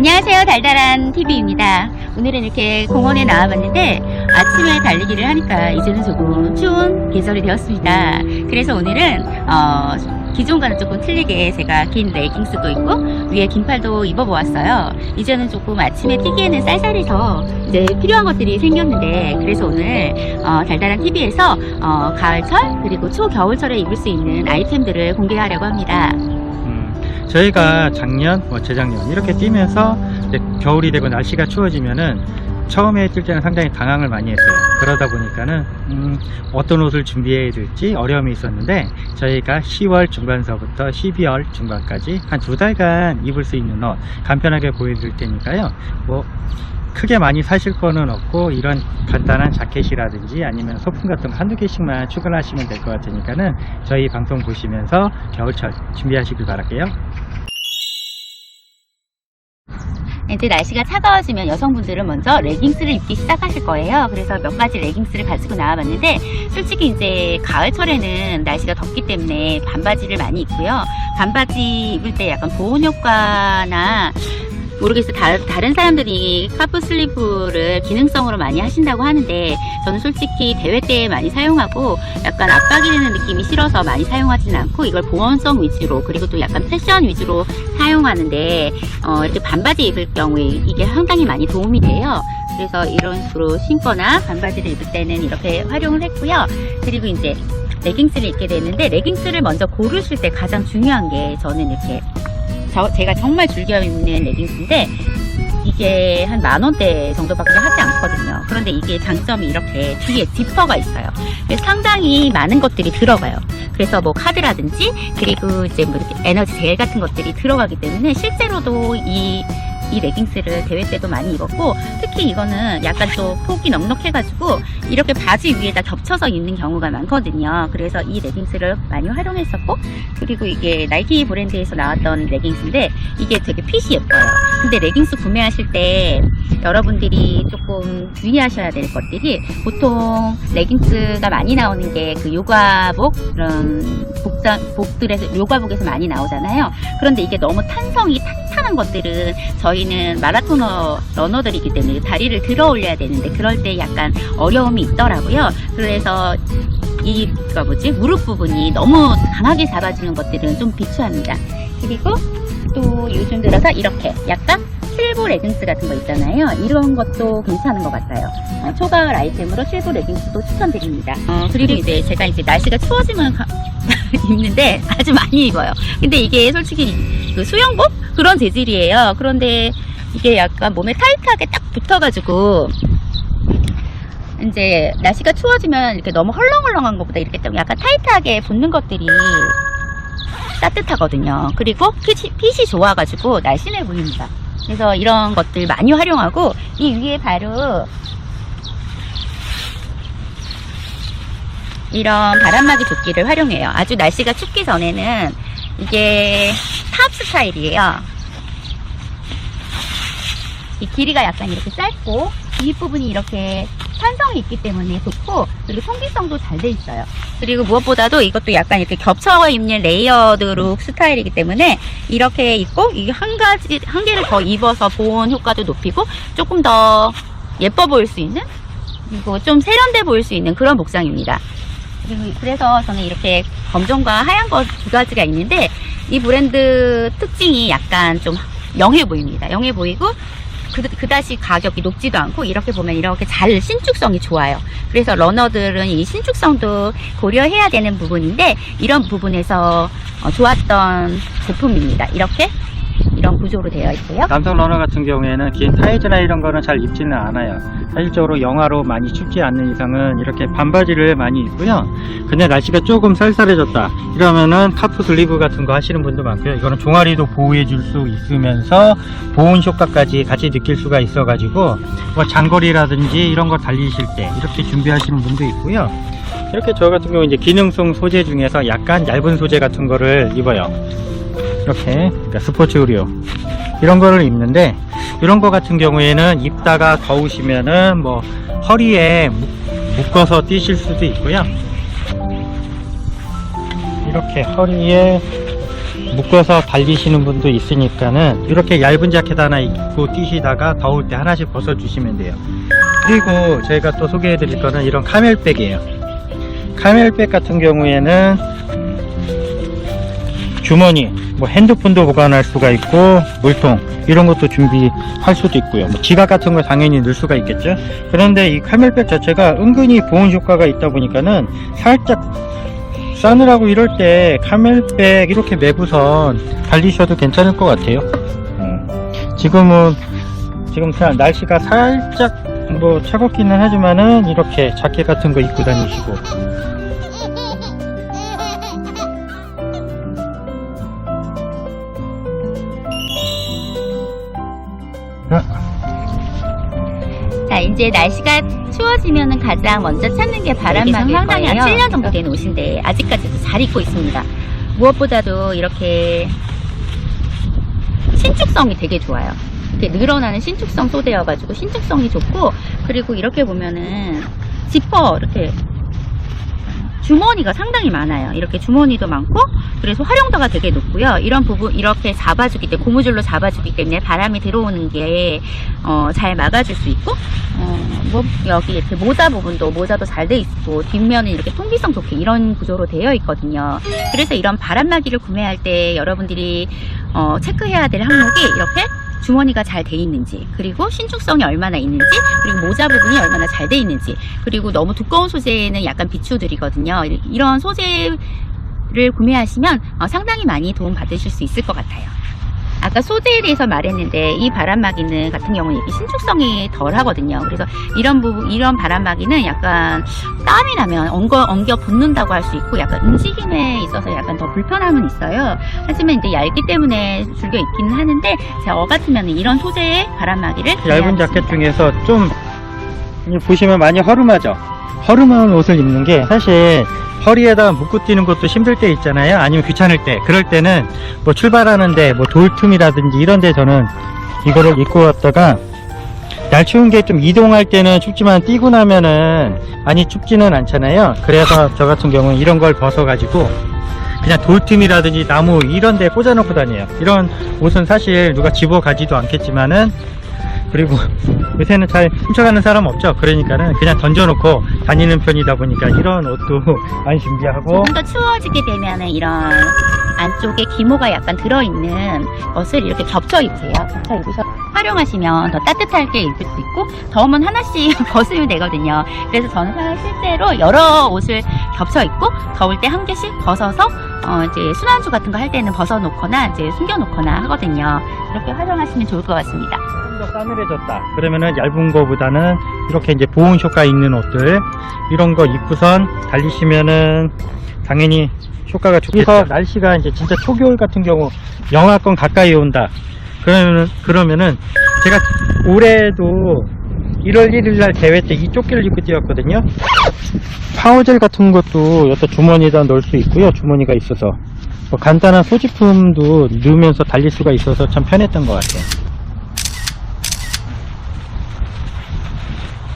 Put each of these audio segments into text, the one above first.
안녕하세요, 달달한 TV입니다. 오늘은 이렇게 공원에 나와봤는데 아침에 달리기를 하니까 이제는 조금 추운 계절이 되었습니다. 그래서 오늘은 기존과는 조금 틀리게 제가 긴 레깅스도 입고 위에 긴팔도 입어보았어요. 이제는 조금 아침에 뛰기에는 쌀쌀해서 이제 필요한 것들이 생겼는데, 그래서 오늘 달달한 TV에서 가을철 그리고 초겨울철에 입을 수 있는 아이템들을 공개하려고 합니다. 저희가 작년, 재작년 이렇게 뛰면서 이제 겨울이 되고 날씨가 추워지면은 처음에 뛸 때는 상당히 당황을 많이 했어요. 그러다 보니까는 어떤 옷을 준비해야 될지 어려움이 있었는데, 저희가 10월 중반서부터 12월 중반까지 한 2달간 입을 수 있는 옷 간편하게 보여드릴 테니까요. 크게 많이 사실 거는 없고, 이런 간단한 자켓이라든지 아니면 소품 같은 거 한두 개씩만 추가하시면 될 것 같으니까는 저희 방송 보시면서 겨울철 준비하시길 바랄게요. 이제 날씨가 차가워지면 여성분들은 먼저 레깅스를 입기 시작하실 거예요. 그래서 몇 가지 레깅스를 가지고 나와봤는데, 솔직히 이제 가을철에는 날씨가 덥기 때문에 반바지를 많이 입고요. 반바지 입을 때 약간 보온 효과나 모르겠어요. 다른 사람들이 카프 슬리브를 기능성으로 많이 하신다고 하는데, 저는 솔직히 대회 때 많이 사용하고 약간 압박이 되는 느낌이 싫어서 많이 사용하지는 않고, 이걸 보온성 위주로 그리고 또 약간 패션 위주로 사용하는데, 이렇게 반바지 입을 경우에 이게 상당히 많이 도움이 돼요. 그래서 이런 식으로 신거나 반바지를 입을 때는 이렇게 활용을 했고요. 그리고 이제 레깅스를 입게 되는데, 레깅스를 먼저 고르실 때 가장 중요한 게, 저는 이렇게 제가 정말 즐겨 입는 레깅스인데 이게 한 10,000원대 정도밖에 하지 않거든요. 그런데 이게 장점이 이렇게 뒤에 지퍼가 있어요. 그래서 상당히 많은 것들이 들어가요. 그래서 뭐 카드라든지 그리고 이제 뭐 이렇게 에너지 젤 같은 것들이 들어가기 때문에 실제로도 이 레깅스를 대회 때도 많이 입었고, 특히 이거는 약간 또 폭이 넉넉해가지고 이렇게 바지 위에다 겹쳐서 입는 경우가 많거든요. 그래서 이 레깅스를 많이 활용했었고, 그리고 이게 나이키 브랜드에서 나왔던 레깅스인데 이게 되게 핏이 예뻐요. 근데 레깅스 구매하실 때 여러분들이 조금 주의하셔야 될 것들이, 보통 레깅스가 많이 나오는 게 그 요가복, 그런 복들에서 요가복에서 많이 나오잖아요. 그런데 이게 너무 탄성이 탄탄한 것들은, 저희는 마라토너 러너들이기 때문에 다리를 들어 올려야 되는데 그럴 때 약간 어려움이 있더라고요. 그래서 무릎 부분이 너무 강하게 잡아주는 것들은 좀 비추합니다. 그리고 또 요즘 들어서 이렇게 약간 실버 레깅스 같은 거 있잖아요. 이런 것도 괜찮은 것 같아요. 초가을 아이템으로 실버 레깅스도 추천드립니다. 그리고 이제 제가 이제 날씨가 추워지면 입는데 아주 많이 입어요. 근데 이게 솔직히 그 수영복? 그런 재질이에요. 그런데 이게 약간 몸에 타이트하게 딱 붙어가지고, 이제 날씨가 추워지면 이렇게 너무 헐렁헐렁한 것보다 이렇게 좀 약간 타이트하게 붙는 것들이 따뜻하거든요. 그리고 핏이 좋아가지고 날씬해 보입니다. 그래서 이런 것들 많이 활용하고, 이 위에 바로 이런 바람막이 조끼를 활용해요. 아주 날씨가 춥기 전에는 이게 탑 스타일이에요. 이 길이가 약간 이렇게 짧고 뒷부분이 이렇게 탄성이 있기 때문에 좋고, 그리고 통기성도 잘 돼 있어요. 그리고 무엇보다도 이것도 약간 이렇게 겹쳐 입는 레이어드 룩 스타일이기 때문에 이렇게 입고, 이게 한 개를 더 입어서 보온 효과도 높이고 조금 더 예뻐 보일 수 있는, 그리고 좀 세련돼 보일 수 있는 그런 복장입니다. 그래서 저는 이렇게 검정과 하얀 거 두 가지가 있는데, 이 브랜드 특징이 약간 좀 영해 보입니다. 영해 보이고 그다지 가격이 높지도 않고, 이렇게 보면 이렇게 잘 신축성이 좋아요. 그래서 러너들은 이 신축성도 고려해야 되는 부분인데, 이런 부분에서 좋았던 제품입니다. 이런 구조로 되어 있고요. 남성 러너 같은 경우에는 긴 타이즈나 이런 거는 잘 입지는 않아요. 사실적으로 영하로 많이 춥지 않는 이상은 이렇게 반바지를 많이 입고요. 근데 날씨가 조금 쌀쌀해졌다 이러면은 카프 슬리브 같은 거 하시는 분도 많고요. 이거는 종아리도 보호해 줄 수 있으면서 보온 효과까지 같이 느낄 수가 있어 가지고 장거리라든지 이런 거 달리실 때 이렇게 준비하시는 분도 있고요. 이렇게 저 같은 경우 이제 기능성 소재 중에서 약간 얇은 소재 같은 거를 입어요. 이렇게, 그러니까 스포츠 의류 이런 거를 입는데, 이런 거 같은 경우에는 입다가 더우시면은 뭐 허리에 묶어서 뛰실 수도 있고요. 이렇게 허리에 묶어서 달리시는 분도 있으니까는 이렇게 얇은 자켓 하나 입고 뛰시다가 더울 때 하나씩 벗어주시면 돼요. 그리고 저희가 또 소개해 드릴 거는 이런 카멜백이에요. 카멜백 같은 경우에는 주머니, 뭐 핸드폰도 보관할 수가 있고 물통 이런 것도 준비할 수도 있고요. 뭐 지갑 같은 거 당연히 넣을 수가 있겠죠. 그런데 이 카멜백 자체가 은근히 보온 효과가 있다 보니까는 살짝 싸늘하고 이럴 때 카멜백 이렇게 매고선 달리셔도 괜찮을 것 같아요. 지금 날씨가 살짝 뭐 차갑기는 하지만은 이렇게 자켓 같은 거 입고 다니시고. 자, 이제 날씨가 추워지면은 가장 먼저 찾는 게 바람막이일 상당히 거예요. 한 7년 정도 된 옷인데 아직까지도 잘 입고 있습니다. 무엇보다도 이렇게 신축성이 되게 좋아요. 이렇게 늘어나는 신축성 소재여가지고 신축성이 좋고, 그리고 이렇게 보면은 지퍼 이렇게 주머니가 상당히 많아요. 이렇게 주머니도 많고, 그래서 활용도가 되게 높고요. 이런 부분 이렇게 잡아주기 때문에, 고무줄로 잡아주기 때문에 바람이 들어오는 게 잘 막아줄 수 있고, 뭐 여기 이렇게 모자도 잘 돼 있고, 뒷면은 이렇게 통기성 좋게 이런 구조로 되어 있거든요. 그래서 이런 바람막이를 구매할 때 여러분들이 체크해야 될 항목이 이렇게 주머니가 잘 돼 있는지, 그리고 신축성이 얼마나 있는지, 그리고 모자 부분이 얼마나 잘 돼 있는지, 그리고 너무 두꺼운 소재는 약간 비추드리거든요. 이런 소재를 구매하시면 상당히 많이 도움 받으실 수 있을 것 같아요. 아까 소재에 대해서 말했는데 이 바람막이는 같은 경우는 이렇게 신축성이 덜 하거든요. 그래서 이런 바람막이는 약간 땀이 나면 엉겨 붙는다고 할 수 있고, 약간 움직임에 있어서 약간 더 불편함은 있어요. 하지만 이제 얇기 때문에 즐겨 입기는 하는데, 저 같으면 이런 소재의 바람막이를 얇은 자켓 중에서 좀 보시면 많이 허름하죠. 허름한 옷을 입는 게 사실 허리에다가 묶고 뛰는 것도 힘들 때 있잖아요. 아니면 귀찮을 때, 그럴 때는 뭐 출발하는데 뭐 돌틈이라든지 이런데 저는 이거를 입고 갔다가, 날 추운 게 좀 이동할 때는 춥지만 뛰고 나면은 많이 춥지는 않잖아요. 그래서 저 같은 경우는 이런 걸 벗어가지고 그냥 돌틈이라든지 나무 이런 데 꽂아놓고 다녀요. 이런 옷은 사실 누가 집어가지도 않겠지만은, 그리고 요새는 잘 훔쳐가는 사람 없죠. 그러니까는 그냥 던져놓고 다니는 편이다 보니까 이런 옷도 많이 준비하고. 조금 더 추워지게 되면은 이런 안쪽에 기모가 약간 들어있는 것을 이렇게 겹쳐 입으세요. 겹쳐 입으셔서 활용하시면 더 따뜻하게 입을 수 있고, 더우면 하나씩 벗으면 되거든요. 그래서 저는 실제로 여러 옷을 겹쳐 입고, 더울 때 한 개씩 벗어서 이제 순환주 같은 거 할 때는 벗어놓거나 이제 숨겨놓거나 하거든요. 이렇게 활용하시면 좋을 것 같습니다. 좀 더 싸늘해졌다 그러면은 얇은 거보다는 이렇게 이제 보온 효과 있는 옷들, 이런 거 입고선 달리시면은 당연히 효과가 좋겠죠. 날씨가 이제 진짜 초겨울 같은 경우 영하권 가까이 온다 그러면은 제가 올해도 1월 1일날 대회 때 이 조끼를 입고 뛰었거든요. 파워젤 같은 것도 여기다 주머니에다 넣을 수 있고요. 주머니가 있어서 뭐 간단한 소지품도 넣으면서 달릴 수가 있어서 참 편했던 것 같아요.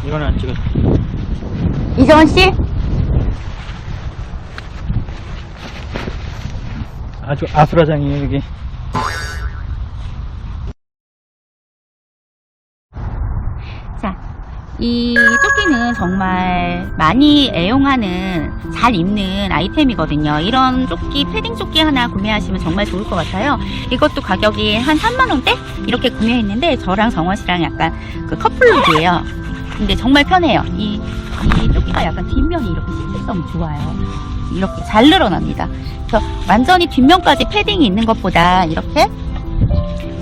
이거는 안 찍었어. 이정원 씨? 아주 아수라장이에요 여기. 자, 이 조끼는 정말 많이 애용하는, 잘 입는 아이템이거든요. 이런 조끼, 패딩 조끼 하나 구매하시면 정말 좋을 것 같아요. 이것도 가격이 한 3만원대? 이렇게 구매했는데, 저랑 정원 씨랑 약간 그 커플룩이에요. 근데 정말 편해요. 이 조끼가 약간 뒷면이 이렇게 신축성이 좋아요. 이렇게 잘 늘어납니다. 그래서 완전히 뒷면까지 패딩이 있는 것보다 이렇게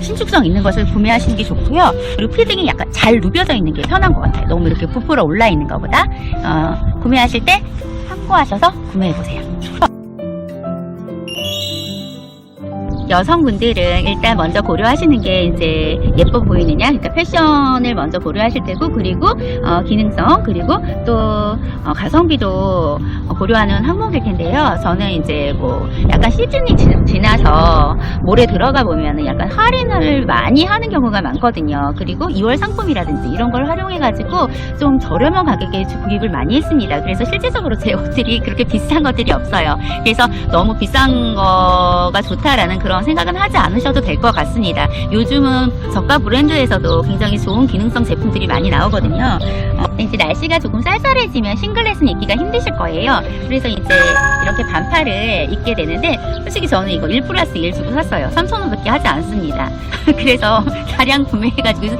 신축성 있는 것을 구매하시는 게 좋고요. 그리고 패딩이 약간 잘 누벼져 있는 게 편한 것 같아요. 너무 이렇게 부풀어 올라 있는 것보다 구매하실 때 참고하셔서 구매해보세요. 여성분들은 일단 먼저 고려하시는 게 이제 예뻐 보이느냐, 그러니까 패션을 먼저 고려하실 테고, 그리고 기능성, 그리고 또 가성비도 고려하는 항목일 텐데요. 저는 이제 뭐 약간 시즌이 지나서 몰에 들어가 보면은 약간 할인을 많이 하는 경우가 많거든요. 그리고 2월 상품이라든지 이런 걸 활용해가지고 좀 저렴한 가격에 구입을 많이 했습니다. 그래서 실제적으로 제 옷들이 그렇게 비싼 것들이 없어요. 그래서 너무 비싼 거가 좋다라는 그런 생각은 하지 않으셔도 될 것 같습니다. 요즘은 저가 브랜드에서도 굉장히 좋은 기능성 제품들이 많이 나오거든요. 이제 날씨가 조금 쌀쌀해지면 싱글렛은 입기가 힘드실 거예요. 그래서 이제 이렇게 반팔을 입게 되는데 솔직히 저는 이거 1+1 주고 샀어요. 3,000원밖에 하지 않습니다. 그래서 다량 구매해가지고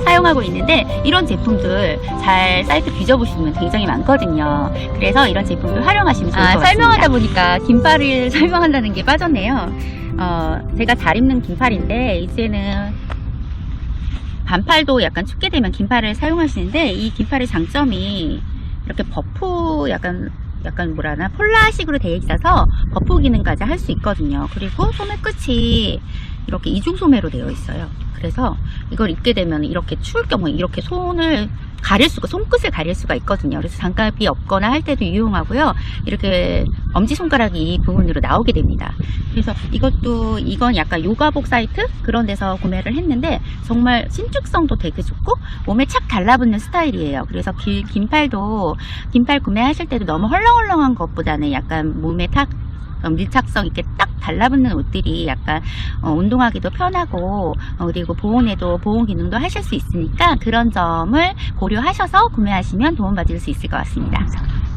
사용하고 있는데 이런 제품들 잘 사이트 뒤져보시면 굉장히 많거든요. 그래서 이런 제품들 활용하시면 좋을 것 같습니다. 설명하다 보니까 긴팔을 설명한다는 게 빠졌네요. 제가 잘 입는 긴팔인데 이제는 반팔도 약간 춥게 되면 긴팔을 사용하시는데 이 긴팔의 장점이 이렇게 버프 약간 뭐라나 폴라식으로 되어 있어서 버프 기능까지 할 수 있거든요. 그리고 소매 끝이 이렇게 이중 소매로 되어 있어요. 그래서 이걸 입게 되면 이렇게 추울 경우에 이렇게 손끝을 가릴 수가 있거든요. 그래서 장갑이 없거나 할 때도 유용하고요. 이렇게 엄지손가락이 이 부분으로 나오게 됩니다. 그래서 이건 약간 요가복 사이트 그런 데서 구매를 했는데 정말 신축성도 되게 좋고 몸에 착 달라붙는 스타일이에요. 그래서 긴팔 구매하실 때도 너무 헐렁헐렁한 것보다는 약간 몸에 밀착성 있게 딱 달라붙는 옷들이 약간 운동하기도 편하고 그리고 보온 기능도 하실 수 있으니까 그런 점을 고려하셔서 구매하시면 도움받을 수 있을 것 같습니다.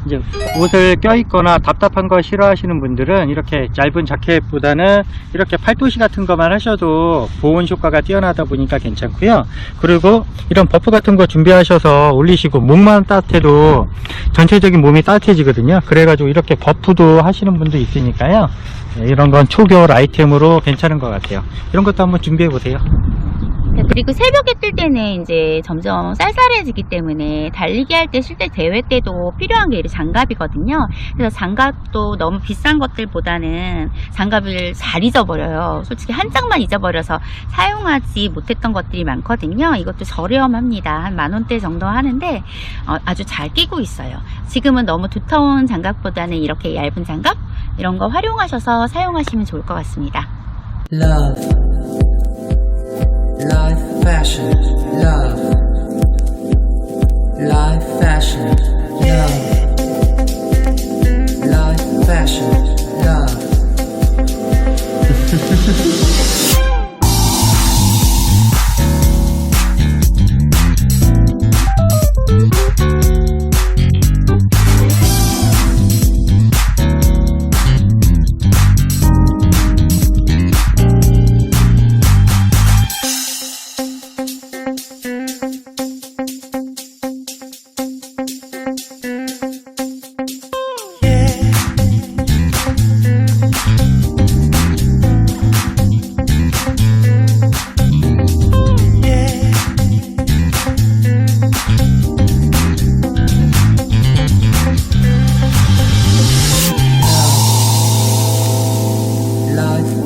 이제 옷을 껴입거나 답답한 거 싫어하시는 분들은 이렇게 얇은 자켓보다는 이렇게 팔토시 같은 것만 하셔도 보온 효과가 뛰어나다 보니까 괜찮고요. 그리고 이런 버프 같은 거 준비하셔서 올리시고 몸만 따뜻해도 전체적인 몸이 따뜻해지거든요. 그래가지고 이렇게 버프도 하시는 분도 있으니까요. 이런 건 초겨울 아이템으로 괜찮은 것 같아요. 이런 것도 한번 준비해 보세요. 그리고 새벽에 뛸 때는 이제 점점 쌀쌀해지기 때문에 달리기 할 때, 실제 대회 때도 필요한 게 장갑이거든요. 그래서 장갑도 너무 비싼 것들보다는 장갑을 잘 잊어버려요. 솔직히 한 짝만 잊어버려서 사용하지 못했던 것들이 많거든요. 이것도 저렴합니다. 한 10,000원대 정도 하는데 아주 잘 끼고 있어요. 지금은 너무 두터운 장갑보다는 이렇게 얇은 장갑 이런 거 활용하셔서 사용하시면 좋을 것 같습니다. Love, life, fashion, love, life, fashion, love, life, fashion, love.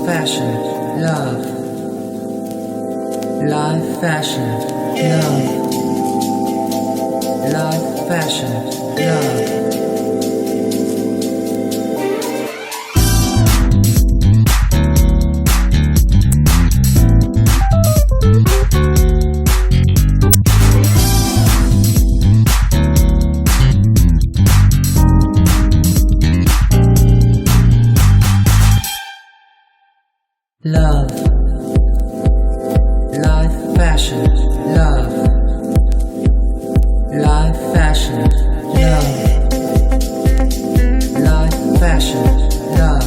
Fashion, love, life, fashion, love, life, fashion, love. Love, life, fashion, love, life, fashion, love, life, fashion, love.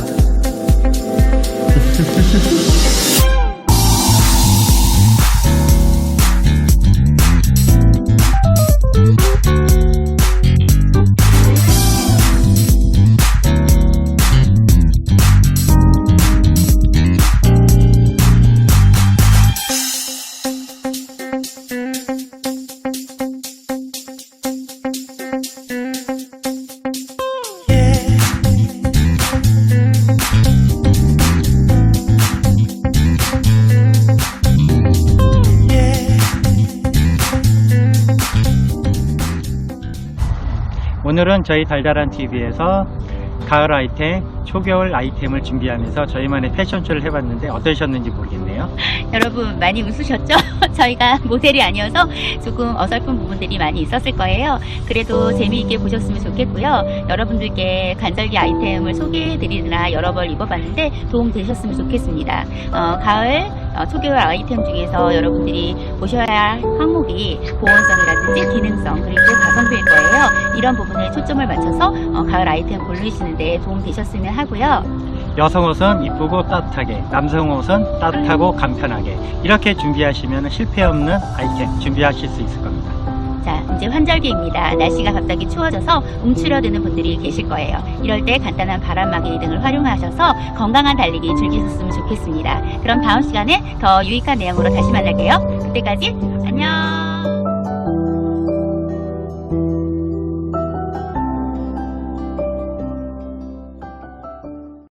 오늘은 저희 달달한 TV에서 가을 아이템, 초겨울 아이템을 준비하면서 저희만의 패션쇼를 해봤는데 어떠셨는지 모르겠네요. 여러분 많이 웃으셨죠? 저희가 모델이 아니어서 조금 어설픈 부분들이 많이 있었을 거예요. 그래도 재미있게 보셨으면 좋겠고요. 여러분들께 간절기 아이템을 소개해드리느라 여러 벌 입어봤는데 도움 되셨으면 좋겠습니다. 가을 초겨울 아이템 중에서 여러분들이 보셔야 할 항목이 보온성이라든지 기능성 그리고 가성비일 거예요. 이런 부분에 초점을 맞춰서 가을 아이템 고르시는데 도움 되셨으면 하고요. 여성 옷은 이쁘고 따뜻하게, 남성 옷은 따뜻하고 간편하게 이렇게 준비하시면 실패 없는 아이템 준비하실 수 있을 겁니다. 자, 이제 환절기입니다. 날씨가 갑자기 추워져서 움츠려드는 분들이 계실 거예요. 이럴 때 간단한 바람막이 등을 활용하셔서 건강한 달리기 즐기셨으면 좋겠습니다. 그럼 다음 시간에 더 유익한 내용으로 다시 만날게요. 그때까지 안녕!